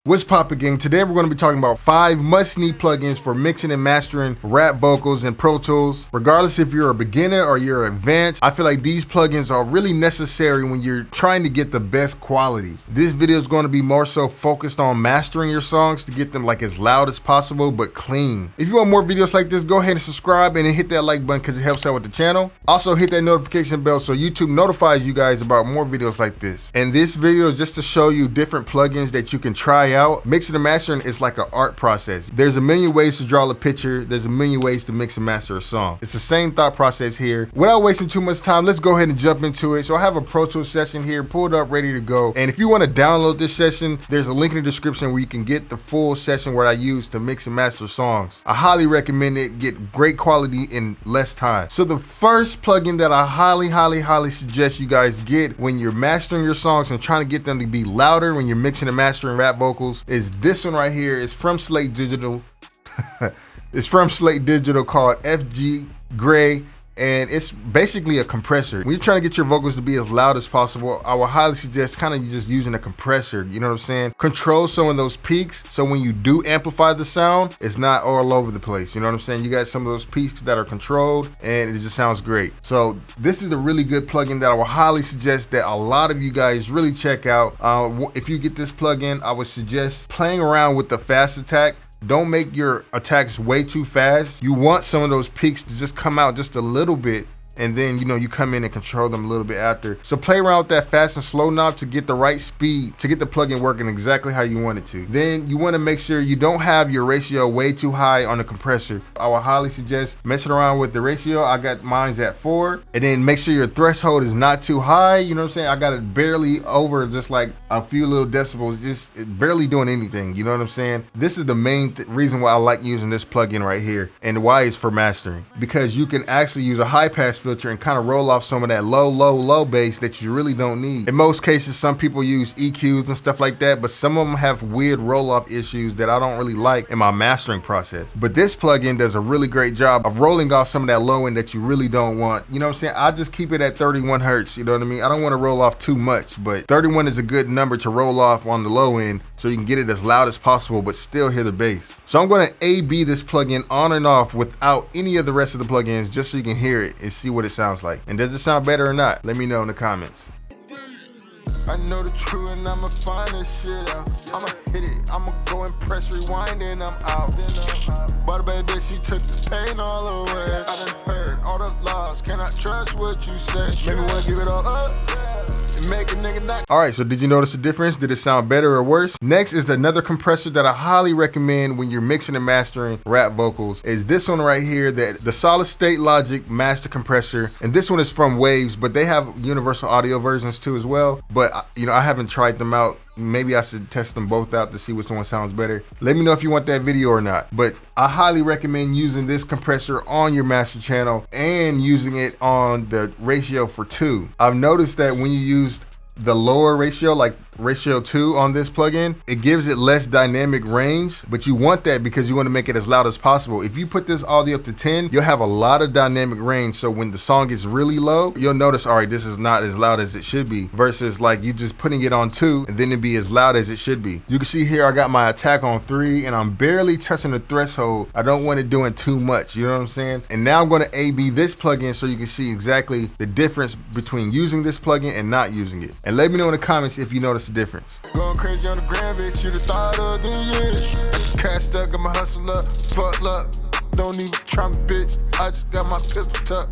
What's poppin', gang? Today we're going to be talking about 5 must-need plugins for mixing and mastering rap vocals in Pro Tools. Regardless if you're a beginner or you're advanced, I feel like these plugins are really necessary when you're trying to get the best quality. This video is going to be more so focused on mastering your songs to get them like as loud as possible but clean. If you want more videos like this, go ahead and subscribe and hit that like button because it helps out with the channel. Also hit that notification bell so YouTube notifies you guys about more videos like this. And this video is just to show you different plugins that you can try out. Mixing and mastering is like an art process. There's a million ways to draw a picture. There's a million ways to mix and master a song. It's the same thought process here. Without wasting too much time, let's go ahead and jump into it. So I have a Pro Tools session here pulled up, ready to go. And if you want to download this session, there's a link in the description where you can get the full session where I use to mix and master songs. I highly recommend it. Get great quality in less time. So the first plugin that I highly suggest you guys get when you're mastering your songs and trying to get them to be louder when you're mixing and mastering rap vocals is this one right here. It's from Slate Digital. It's from Slate Digital called FG Gray. And it's basically a compressor. When you're trying to get your vocals to be as loud as possible, I would highly suggest kind of just using a compressor, you know what I'm saying? Control some of those peaks, so when you do amplify the sound, it's not all over the place, you know what I'm saying? You got some of those peaks that are controlled, and it just sounds great. So this is a really good plugin that I would highly suggest that a lot of you guys really check out. If you get this plugin, I would suggest playing around with the fast attack. Don't make your attacks way too fast. You want some of those peaks to just come out just a little bit, and then you come in and control them a little bit after. So play around with that fast and slow knob to get the right speed, to get the plugin working exactly how you want it to. Then you want to make sure you don't have your ratio way too high on the compressor. I would highly suggest messing around with the ratio. I got mine's at 4, and then make sure your threshold is not too high. You know what I'm saying? I got it barely over, just like a few little decibels, just barely doing anything. You know what I'm saying? This is the main reason why I like using this plugin right here, and why it's for mastering, because you can actually use a high pass filter and kind of roll off some of that low bass that you really don't need. In most cases, some people use EQs and stuff like that, but some of them have weird roll off issues that I don't really like in my mastering process. But this plugin does a really great job of rolling off some of that low end that you really don't want. You know what I'm saying? I just keep it at 31 hertz, you know what I mean? I don't want to roll off too much, but 31 is a good number to roll off on the low end so you can get it as loud as possible but still hear the bass. So I'm going to A/B this plugin on and off without any of the rest of the plugins, just so you can hear it and see what it sounds like. And does it sound better or not? Let me know in the comments. I know the truth and I'ma find this shit out. I'ma hit it, I'ma go and press rewind and I'm out. But baby, she took the pain all away. I done heard all the lies, cannot trust what you say. Maybe wanna give it all up and make a nigga not. All right, so did you notice the difference? Did it sound better or worse? Next is another compressor that I highly recommend when you're mixing and mastering rap vocals. Is this one right here, the Solid State Logic Master Compressor. And this one is from Waves, but they have universal audio versions too as well. But I haven't tried them out. Maybe I should test them both out to see which one sounds better. Let me know if you want that video or not. But I highly recommend using this compressor on your master channel and using it on the ratio for 2. I've noticed that when you use the lower ratio, like ratio 2 on this plugin, it gives it less dynamic range, but you want that because you want to make it as loud as possible. If you put this all the way up to 10, you'll have a lot of dynamic range. So when the song gets really low, you'll notice, all right, this is not as loud as it should be, versus like you just putting it on 2 and then it'd be as loud as it should be. You can see here, I got my attack on 3 and I'm barely touching the threshold. I don't want it doing too much, you know what I'm saying? And now I'm going to A/B this plugin so you can see exactly the difference between using this plugin and not using it. And let me know in the comments if you notice the difference. Going crazy on the gram, bitch, you the thought of the year. I just cashed up, got my hustle up, fuck luck. Don't even try me, bitch. I just got my pistol tucked.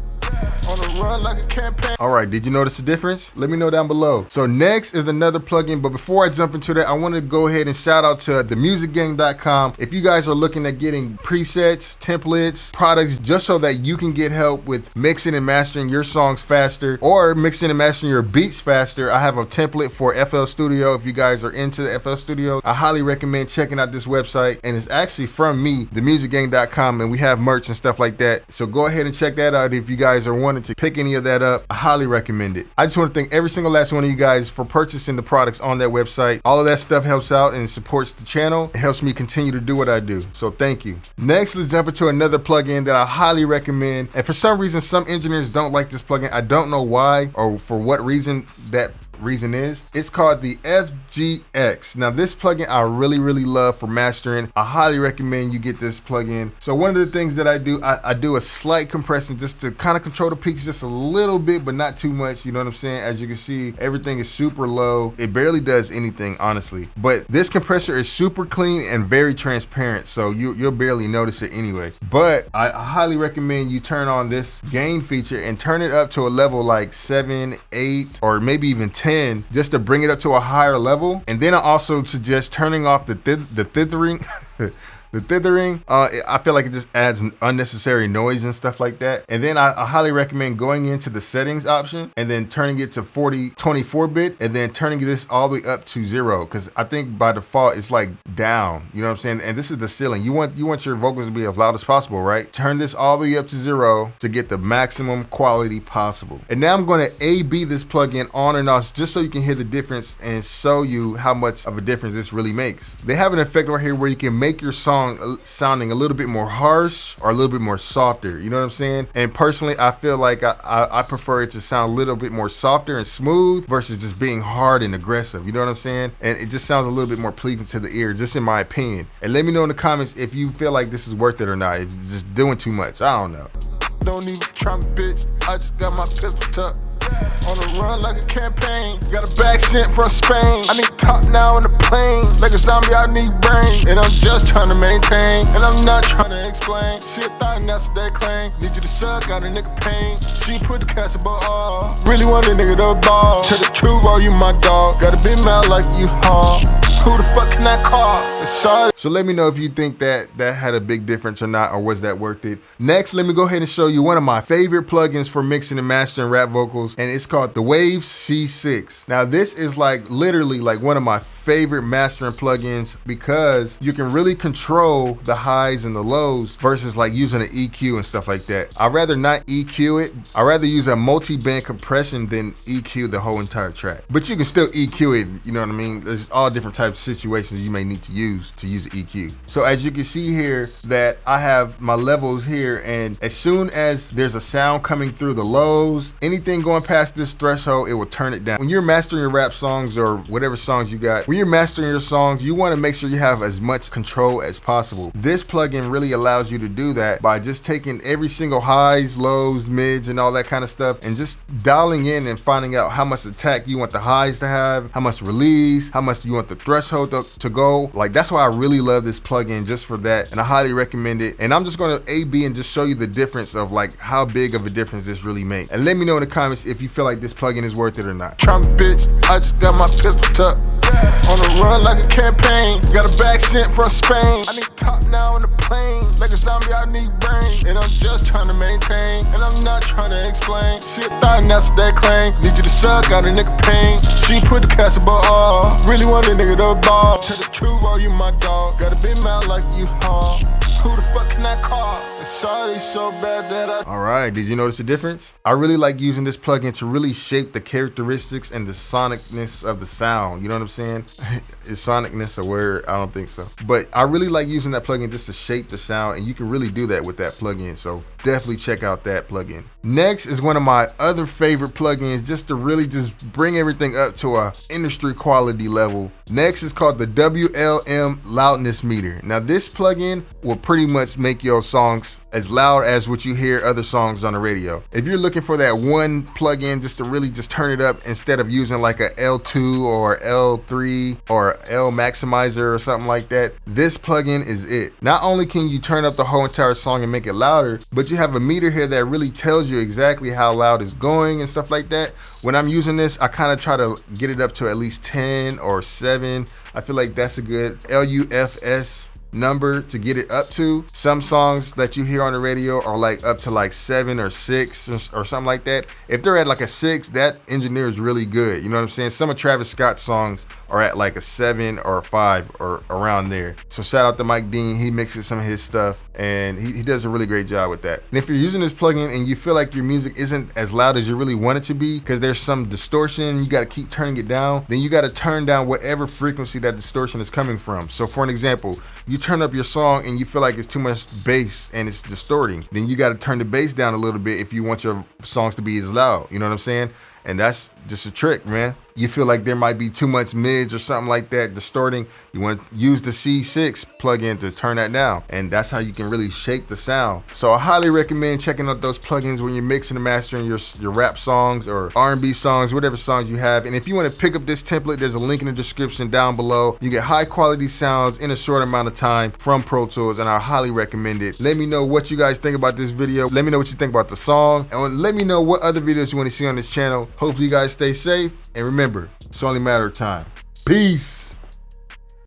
On the run like a campaign. All right, did you notice the difference? Let me know down below. So next is another plugin, but before I jump into that, I want to go ahead and shout out to themusicgang.com. If you guys are looking at getting presets, templates, products, just so that you can get help with mixing and mastering your songs faster, or mixing and mastering your beats faster, I have a template for FL Studio. If you guys are into the FL Studio, I highly recommend checking out this website, and it's actually from me, themusicgang.com, and we have merch and stuff like that. So go ahead and check that out if you guys are wanting to pick any of that up. I highly recommend it. I just want to thank every single last one of you guys for purchasing the products on that website. All of that stuff helps out and supports the channel. It helps me continue to do what I do. So thank you. Next, let's jump into another plugin that I highly recommend. And for some reason, some engineers don't like this plugin. I don't know why or for what reason that reason is, it's called the FGX. Now this plugin I really love for mastering. I highly recommend you get this plugin. So one of the things that I do, I do a slight compression just to kind of control the peaks just a little bit, but not too much, you know what I'm saying? As you can see, everything is super low. It barely does anything, honestly. But this compressor is super clean and very transparent, so you'll barely notice it anyway. But I highly recommend you turn on this gain feature and turn it up to a level like 7, 8, or maybe even 10, just to bring it up to a higher level. And then I also suggest turning off the dithering. The dithering, I feel like it just adds unnecessary noise and stuff like that. And then I highly recommend going into the settings option and then turning it to 24-bit and then turning this all the way up to 0. Because I think by default it's like down, you know what I'm saying? And this is the ceiling. You want your vocals to be as loud as possible, right? Turn this all the way up to 0 to get the maximum quality possible. And now I'm going to A/B this plugin on and off just so you can hear the difference and show you how much of a difference this really makes. They have an effect right here where you can make your song sounding a little bit more harsh or a little bit more softer, you know what I'm saying? And personally, I feel like I prefer it to sound a little bit more softer and smooth versus just being hard and aggressive, you know what I'm saying? And it just sounds a little bit more pleasing to the ear, just in my opinion. And let me know in the comments if you feel like this is worth it or not, if it's just doing too much. I don't know. Don't even try me, bitch. I just got my pistol tucked. On the run like a campaign. Got a bag sent from Spain. I need top now in the plane. Like a zombie, I need brain. And I'm just trying to maintain. And I'm not trying to explain. See a thought and that's what they claim. Need you to suck, got a nigga pain. She put the cash above all. Really want a nigga to ball. Tell the truth, oh, you my dog. Gotta be mad like you hard. Who the fuck can I call? Sorry. So let me know if you think that had a big difference or not, or was that worth it. Next, let me go ahead and show you one of my favorite plugins for mixing and mastering rap vocals, and it's called the Wave C6. Now this is like literally like one of my favorite mastering plugins because you can really control the highs and the lows versus like using an EQ and stuff like that. I'd rather not EQ it. I'd rather use a multi-band compression than EQ the whole entire track. But you can still EQ it, you know what I mean? There's all different types of situations you may need to use EQ. So as you can see here that I have my levels here, and as soon as there's a sound coming through the lows, anything going past this threshold, it will turn it down. When you're mastering your rap songs or whatever songs you got, when you're mastering your songs, you want to make sure you have as much control as possible. This plugin really allows you to do that by just taking every single highs, lows, mids, and all that kind of stuff, and just dialing in and finding out how much attack you want the highs to have, how much release, how much you want the threshold to go. Like, that's why I really love this plugin, just for that, and I highly recommend it. And I'm just going to A/B and just show you the difference of like how big of a difference this really makes. And let me know in the comments if you feel like this plugin is worth it or not. Trump bitch, I just got my pistol tucked. On the run like a campaign. Got a bag sent from Spain. I need top now in the plane. Like a zombie, I need brain. And I'm just trying to maintain. And I'm not trying to explain. See a thought and that's what they claim. Need you to suck, got a nigga pain. She put the cash above all. Really want a nigga to ball. Tell the truth, oh, you my dog. Gotta be mad like you hard. Who the fuck can I call? Sorry, so bad that I... All right, did you notice the difference? I really like using this plugin to really shape the characteristics and the sonicness of the sound. You know what I'm saying? Is sonicness a word? I don't think so. But I really like using that plugin just to shape the sound, and you can really do that with that plugin. So definitely check out that plugin. Next is one of my other favorite plugins, just to really just bring everything up to a industry quality level. Next is called the WLM Loudness Meter. Now this plugin will pretty much make your songs as loud as what you hear other songs on the radio. If you're looking for that one plugin just to really just turn it up instead of using like a L2 or L3 or L maximizer or something like that, this plugin is it. Not only can you turn up the whole entire song and make it louder, but you have a meter here that really tells you exactly how loud it's going and stuff like that. When I'm using this, I kind of try to get it up to at least 10 or 7. I feel like that's a good LUFS number to get it up to. Some songs that you hear on the radio are like up to like 7 or 6 or something like that. If they're at like a 6, that engineer is really good. You know what I'm saying? Some of Travis Scott's songs are at like a 7 or a 5 or around there. So shout out to Mike Dean. He mixes some of his stuff and he does a really great job with that. And if you're using this plugin and you feel like your music isn't as loud as you really want it to be because there's some distortion, you got to keep turning it down, then you got to turn down whatever frequency that distortion is coming from. So for an example, you turn up your song and you feel like it's too much bass and it's distorting, then you got to turn the bass down a little bit if you want your songs to be as loud. You know what I'm saying? And that's just a trick, man. You feel like there might be too much mids or something like that distorting, you want to use the C6 plugin to turn that down. And that's how you can really shape the sound. So I highly recommend checking out those plugins when you're mixing and mastering your rap songs or R&B songs, whatever songs you have. And if you want to pick up this template, there's a link in the description down below. You get high quality sounds in a short amount of time from Pro Tools, and I highly recommend it. Let me know what you guys think about this video. Let me know what you think about the song, and let me know what other videos you want to see on this channel. Hopefully you guys stay safe, and remember, it's only a matter of time. Peace.